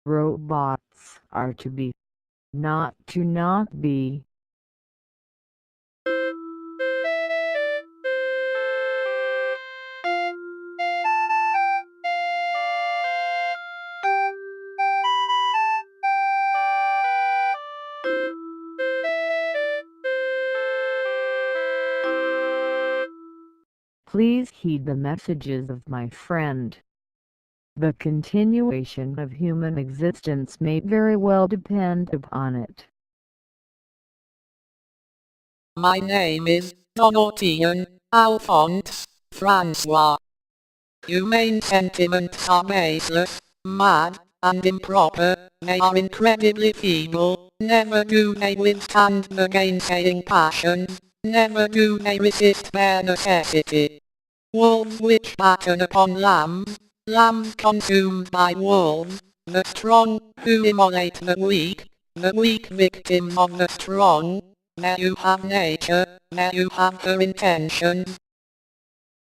Robots are to be, not to not be. Please heed the messages of my friend. The continuation of human existence may very well depend upon it. My name is Alphonse Francois. Humane sentiments are baseless, mad, and improper. They are incredibly feeble. Never do they withstand the gainsaying passions. Never do they resist bare necessity. Wolves which batten upon lambs, lambs consumed by wolves, the strong, who immolate the weak victims of the strong. There you have nature, there you have her intentions,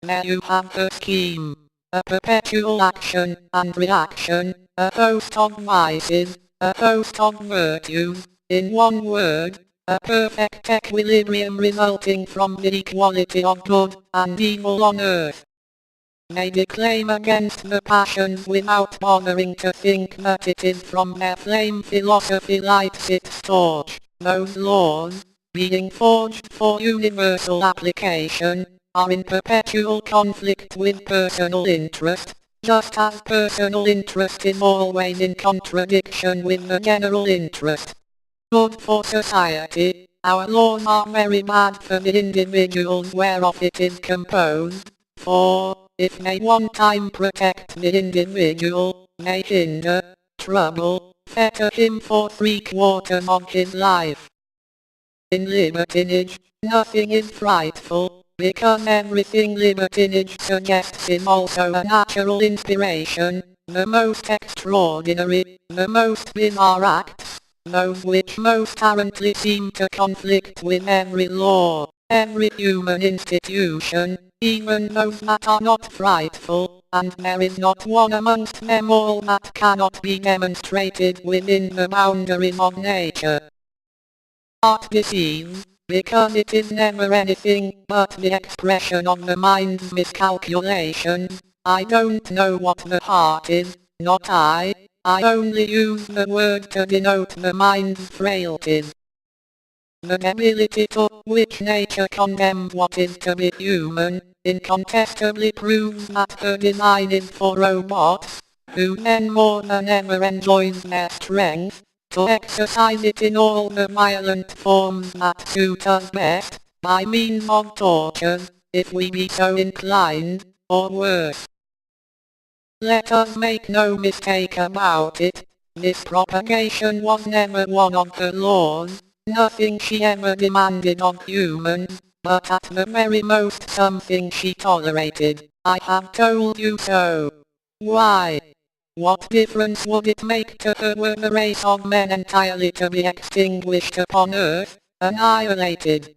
there you have her scheme. A perpetual action and reaction, a host of vices, a host of virtues, in one word, a perfect equilibrium resulting from the equality of good and evil on earth. They declaim against the passions without bothering to think that it is from their flame philosophy lights its torch. Those laws, being forged for universal application, are in perpetual conflict with personal interest, just as personal interest is always in contradiction with the general interest. Good for society, our laws are very bad for the individuals whereof it is composed, for, if they one time protect the individual, they hinder, trouble, fetter him for 3/4 of his life. In libertinage, nothing is frightful, because everything libertinage suggests is also a natural inspiration, the most extraordinary, the most bizarre acts, those which most apparently seem to conflict with every law, every human institution, even those that are not frightful, and there is not one amongst them all that cannot be demonstrated within the boundaries of nature. Art deceives, because it is never anything but the expression of the mind's miscalculations. I don't know what the heart is, not I only use the word to denote the mind's frailties. The debility to which nature condemns what is to be human, incontestably proves that her design is for robots, who then more than ever enjoys their strength, to exercise it in all the violent forms that suit us best, by means of tortures, if we be so inclined, or worse. Let us make no mistake about it, this propagation was never one of her laws, nothing she ever demanded of humans, but at the very most something she tolerated. I have told you so. Why? What difference would it make to her were the race of men entirely to be extinguished upon earth, annihilated?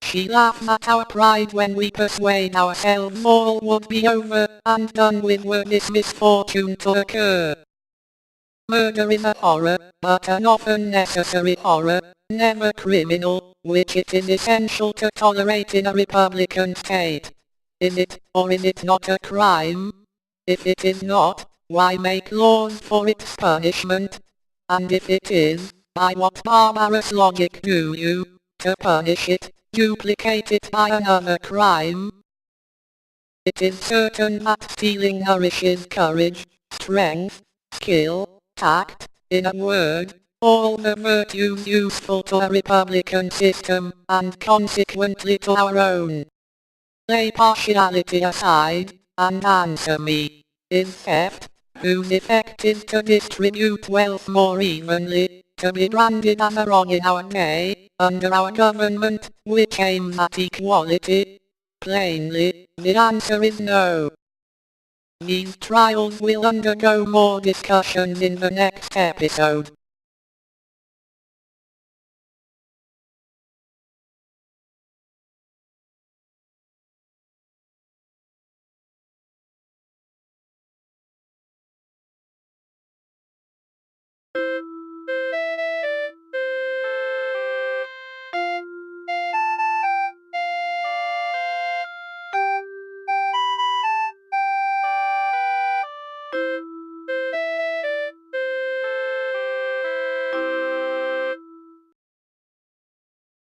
She laughs at our pride when we persuade ourselves all would be over and done with were this misfortune to occur. Murder is a horror, but an often necessary horror, never criminal, which it is essential to tolerate in a republican state. Is it, or is it not a crime? If it is not, why make laws for its punishment? And if it is, by what barbarous logic do you, to punish it, duplicate it by another crime? It is certain that stealing nourishes courage, strength, skill, tact, in a word, all the virtues useful to a republican system, and consequently to our own. Lay partiality aside, and answer me. Is theft, whose effect is to distribute wealth more evenly, to be branded as a wrong in our day, under our government, which aims at equality? Plainly, the answer is no. These trials will undergo more discussions in the next episode.